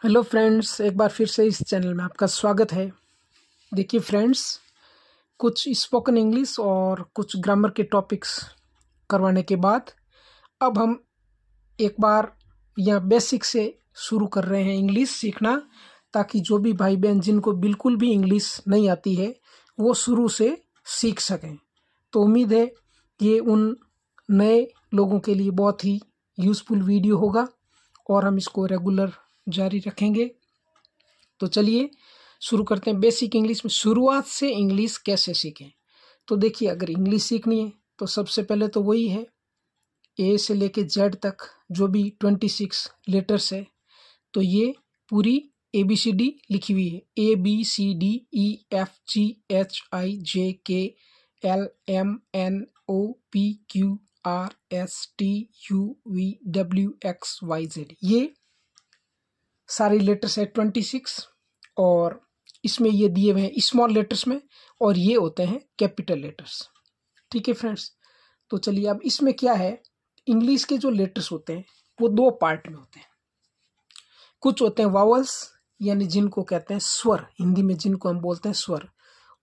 Hello friends, एक बार फिर से इस चैनल में आपका स्वागत है। देखिए फ्रेंड्स, कुछ स्पोकन इंग्लिश और कुछ ग्रामर के टॉपिक्स करवाने के बाद अब हम एक बार यह बेसिक से शुरू कर रहे हैं इंग्लिश सीखना, ताकि जो भी भाई बहन जिनको बिल्कुल भी इंग्लिश नहीं आती है वो शुरू से सीख सकें। तो उम्मीद है ये उन नए लोगों के लिए बहुत ही यूज़फुल वीडियो होगा और हम इसको रेगुलर जारी रखेंगे। तो चलिए शुरू करते हैं बेसिक इंग्लिश में। शुरुआत से इंग्लिश कैसे सीखें? तो देखिए, अगर इंग्लिश सीखनी है तो सबसे पहले तो वही है, ए से लेके जेड तक जो भी 26 लेटर्स है, तो ये पूरी ABCD लिखी हुई है। ABCDEFGHIJKLMNOPQRSTUVWXYZ, ये सारे लेटर्स है 26, और इसमें ये दिए हुए हैं स्मॉल लेटर्स में, और ये होते हैं कैपिटल लेटर्स। ठीक है फ्रेंड्स, तो चलिए अब इसमें क्या है, इंग्लिश के जो लेटर्स होते हैं वो दो पार्ट में होते हैं। कुछ होते हैं वावल्स, यानी जिनको कहते हैं स्वर, हिंदी में जिनको हम बोलते हैं स्वर,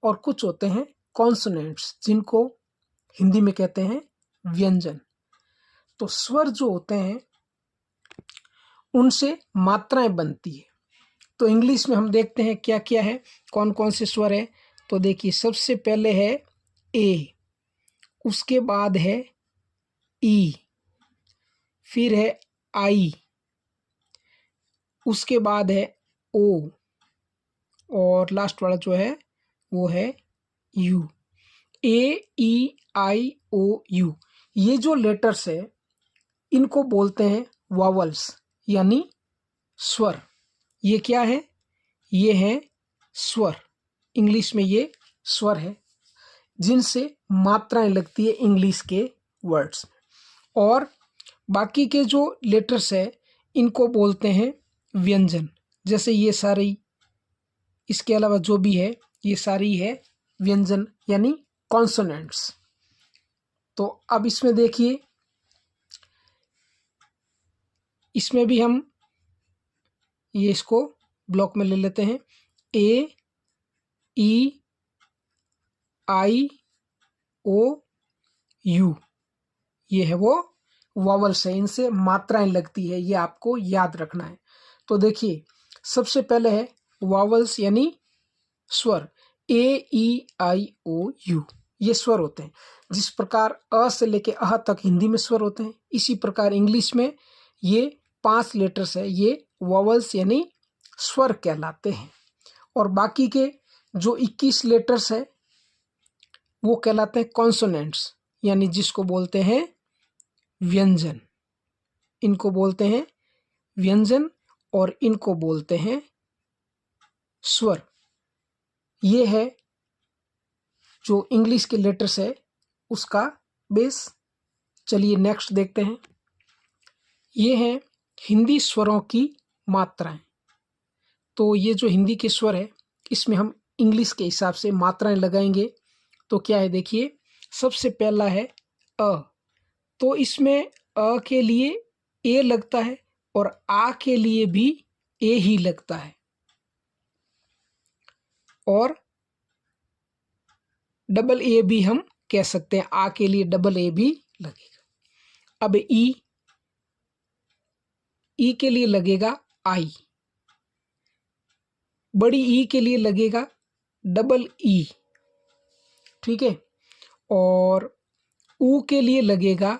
और कुछ होते हैं कॉन्सोनेंट्स, जिनको हिंदी में कहते हैं व्यंजन। तो स्वर जो होते हैं उनसे मात्राएं बनती है। तो इंग्लिश में हम देखते हैं क्या क्या है, कौन कौन से स्वर है। तो देखिए, सबसे पहले है ए, उसके बाद है ई, फिर है आई, उसके बाद है ओ, और लास्ट वाला जो है वो है यू। AEIOU, ये जो लेटर्स है इनको बोलते हैं वावल्स, यानी स्वर। ये क्या है? ये है स्वर। इंग्लिश में ये स्वर है जिनसे मात्राएं लगती है इंग्लिश के वर्ड्स। और बाकी के जो लेटर्स है इनको बोलते हैं व्यंजन। जैसे ये सारी, इसके अलावा जो भी है ये सारी है व्यंजन, यानी कॉन्सोनेंट्स। तो अब इसमें देखिए, इसमें भी हम ये इसको ब्लॉक में ले लेते हैं। AEIOU, ये है वो वावल्स है, इनसे मात्राएं लगती है, ये आपको याद रखना है। तो देखिए, सबसे पहले है वावल्स यानी स्वर। AEIOU, ये स्वर होते हैं। जिस प्रकार अ से लेके अह तक हिंदी में स्वर होते हैं, इसी प्रकार इंग्लिश में ये 5 लेटर्स है, ये वावल्स यानी स्वर कहलाते हैं। और बाकी के जो 21 लेटर्स है वो कहलाते हैं कॉन्सोनेंट्स, यानी जिसको बोलते हैं व्यंजन। इनको बोलते हैं व्यंजन और इनको बोलते हैं स्वर। ये है जो इंग्लिश के लेटर्स है उसका बेस। चलिए नेक्स्ट देखते हैं। ये है हिंदी स्वरों की मात्राएं। तो ये जो हिंदी के स्वर है इसमें हम इंग्लिश के हिसाब से मात्राएं लगाएंगे। तो क्या है, देखिए, सबसे पहला है अ। तो इसमें अ के लिए ए लगता है और आ के लिए भी ए ही लगता है, और डबल ए भी हम कह सकते हैं, आ के लिए डबल ए भी लगेगा। अब ई के लिए लगेगा आई, बड़ी ई के लिए लगेगा डबल ई, ठीक है। और ऊ के लिए लगेगा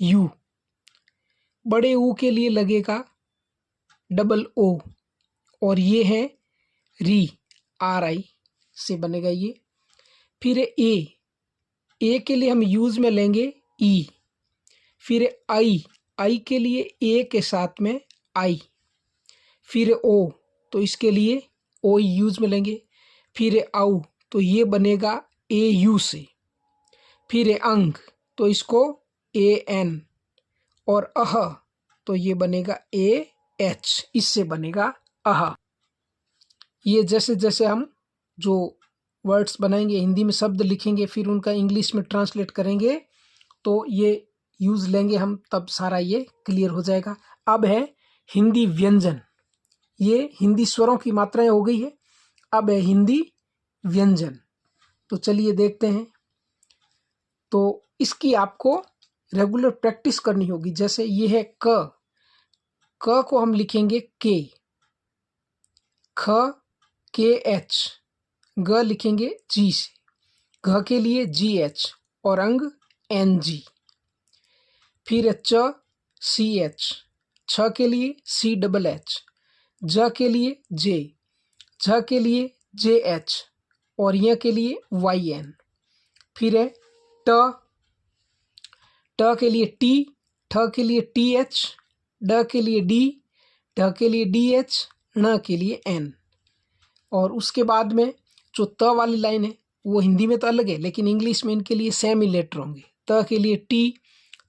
यू, बड़े ऊ के लिए लगेगा डबल ओ, और ये है री, RI से बनेगा ये। फिर ए के लिए हम यूज में लेंगे ई, फिर आई के लिए ए के साथ में आई, फिर ओ, तो इसके लिए ओ यूज में लेंगे। फिर आउ, तो ये बनेगा AU से। फिर अंग, तो इसको AN, और अह, तो ये बनेगा AH, इससे बनेगा अह। ये जैसे जैसे हम जो वर्ड्स बनाएंगे, हिंदी में शब्द लिखेंगे, फिर उनका इंग्लिश में ट्रांसलेट करेंगे, तो ये यूज़ लेंगे हम, तब सारा ये क्लियर हो जाएगा। अब है हिंदी व्यंजन, ये हिंदी स्वरों की मात्राएं हो गई है। अब है हिंदी व्यंजन। तो चलिए देखते हैं। तो इसकी आपको रेगुलर प्रैक्टिस करनी होगी। जैसे ये है क को हम लिखेंगे के, ख के एच, ग लिखेंगे जी से, घ के लिए जी एच और अंग एन जी। फिर है च सी एच, छ के लिए सी डबल एच, ज के लिए जे, झ के लिए जे एच और य के लिए वाई एन। फिर है ट के लिए टी, ठ के लिए टी एच, ड के लिए डी, ढ के लिए डी एच, ण के लिए एन। और उसके बाद में जो त वाली लाइन है वो हिंदी में तो अलग है, लेकिन इंग्लिश में इनके लिए सेम ही लेटर होंगे। त के लिए टी,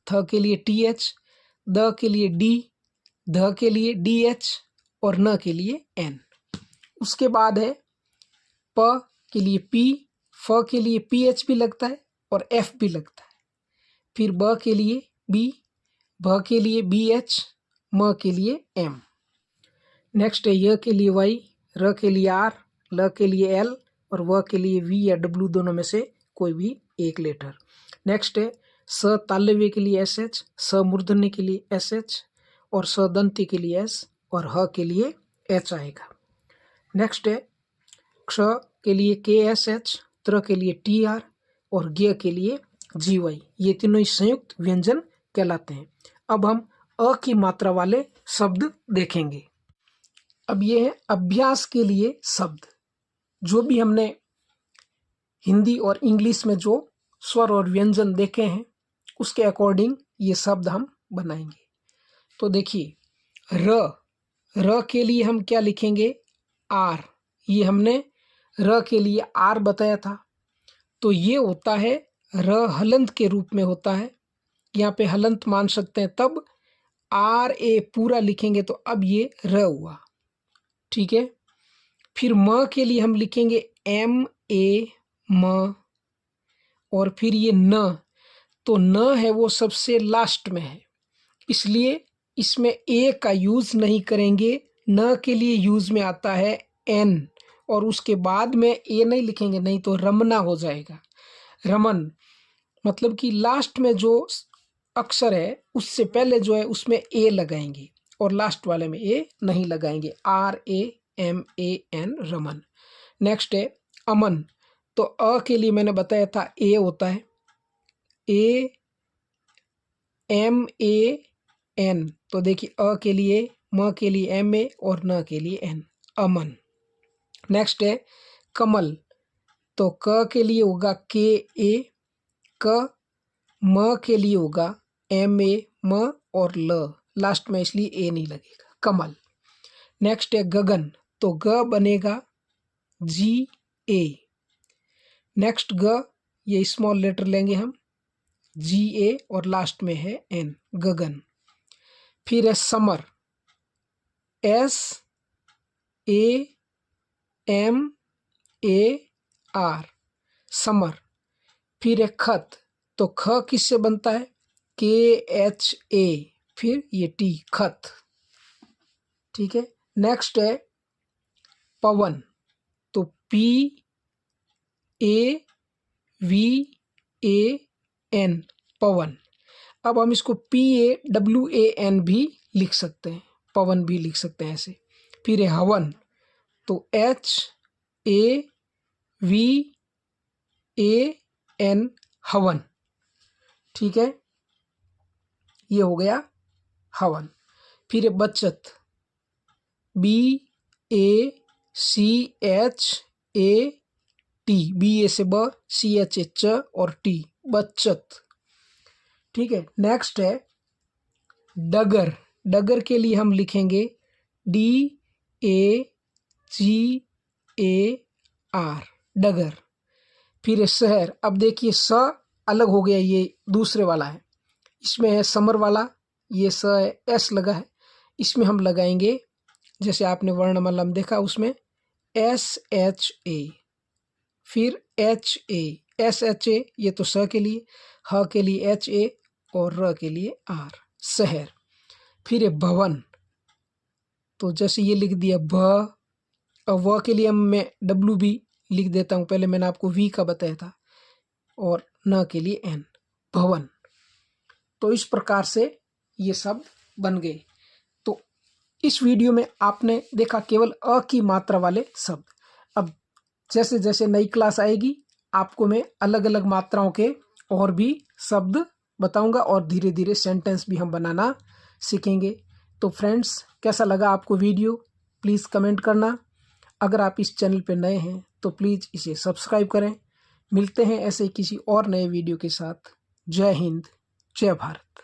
थ के लिए टी एच, द के लिए डी, ध के लिए डी एच और न के लिए एन। उसके बाद है प के लिए पी, फ के लिए पी एच भी लगता है और एफ भी लगता है। फिर ब के लिए बी, भ के लिए बी एच, म के लिए एम। नेक्स्ट है य के लिए वाई, र के लिए आर, ल के लिए एल और व के लिए वी या डब्ल्यू, दोनों में से कोई भी एक लेटर। नेक्स्ट है स तालव्य के लिए एस एच, स मूर्धन्य के लिए एस एच और स दंती के लिए एस और ह के लिए एच आएगा। नेक्स्ट है क्ष के लिए के एस एच, त्र के लिए टी आर और ज्ञ के लिए जी वाई। ये तीनों ही संयुक्त व्यंजन कहलाते हैं। अब हम अ की मात्रा वाले शब्द देखेंगे। अब ये है अभ्यास के लिए शब्द। जो भी हमने हिंदी और इंग्लिश में जो स्वर और व्यंजन देखे हैं उसके अकॉर्डिंग ये शब्द हम बनाएंगे। तो देखिए र के लिए हम क्या लिखेंगे? आर। ये हमने र के लिए आर बताया था। तो ये होता है र हलंत के रूप में होता है। यहाँ पे हलंत मान सकते हैं। तब आर ए पूरा लिखेंगे तो अब ये र हुआ। ठीक है। फिर म के लिए हम लिखेंगे एम ए म। और फिर ये न, तो न है वो सबसे लास्ट में है, इसलिए इसमें ए का यूज नहीं करेंगे। न के लिए यूज में आता है एन और उसके बाद में ए नहीं लिखेंगे, नहीं तो रमना हो जाएगा। रमन मतलब कि लास्ट में जो अक्षर है उससे पहले जो है उसमें ए लगाएंगे और लास्ट वाले में ए नहीं लगाएंगे। R A M A N, रमन। नेक्स्ट है अमन। तो अ के लिए मैंने बताया था ए होता है, ए एम ए एन। तो देखिए अ के लिए, म के लिए एम ए और न के लिए एन, अमन। नेक्स्ट है कमल। तो क के लिए होगा के ए, क, म के लिए होगा एम ए म और ल, लास्ट में इसलिए ए नहीं लगेगा, कमल। नेक्स्ट है गगन। तो ग बनेगा जी ए। नेक्स्ट ग, ये स्मॉल लेटर लेंगे हम, जी ए और लास्ट में है एन, गगन। फिर है समर, S A M A R, समर। फिर है खत। तो ख किससे बनता है? के एच ए, फिर ये टी, खत। ठीक है। नेक्स्ट है पवन। तो P A V A N, Pawan. अब हम इसको P A W A N भी लिख सकते हैं, पवन भी लिख सकते हैं ऐसे। फिर है हवन। तो H A V A N, हवन। ठीक है, ये हो गया हवन। फिर है बचत। B A C H A T, B A से ब, सी एच ए च और टी, बचत। ठीक है। नेक्स्ट है डगर। डगर के लिए हम लिखेंगे D A ji A R, डगर। फिर है शहर। अब देखिए स अलग हो गया, ये दूसरे वाला है, इसमें है समर वाला, ये स है, एस लगा है, इसमें हम लगाएंगे जैसे आपने वर्णमाला में देखा उसमें एस एच ए, फिर H A, S H A, ये तो स के लिए, ह के लिए एच ए और र के लिए आर, शहर। फिर है भवन। तो जैसे ये लिख दिया भ, और व के लिए मैं डब्ल्यू भी लिख देता हूँ, पहले मैंने आपको वी का बताया था, और न के लिए एन, भवन। तो इस प्रकार से ये शब्द बन गए। तो इस वीडियो में आपने देखा केवल अ की मात्रा वाले शब्द। अब जैसे जैसे नई क्लास आएगी आपको मैं अलग अलग मात्राओं के और भी शब्द बताऊंगा, और धीरे धीरे सेंटेंस भी हम बनाना सीखेंगे। तो फ्रेंड्स, कैसा लगा आपको वीडियो, प्लीज़ कमेंट करना। अगर आप इस चैनल पर नए हैं तो प्लीज़ इसे सब्सक्राइब करें। मिलते हैं ऐसे किसी और नए वीडियो के साथ। जय हिंद, जय भारत।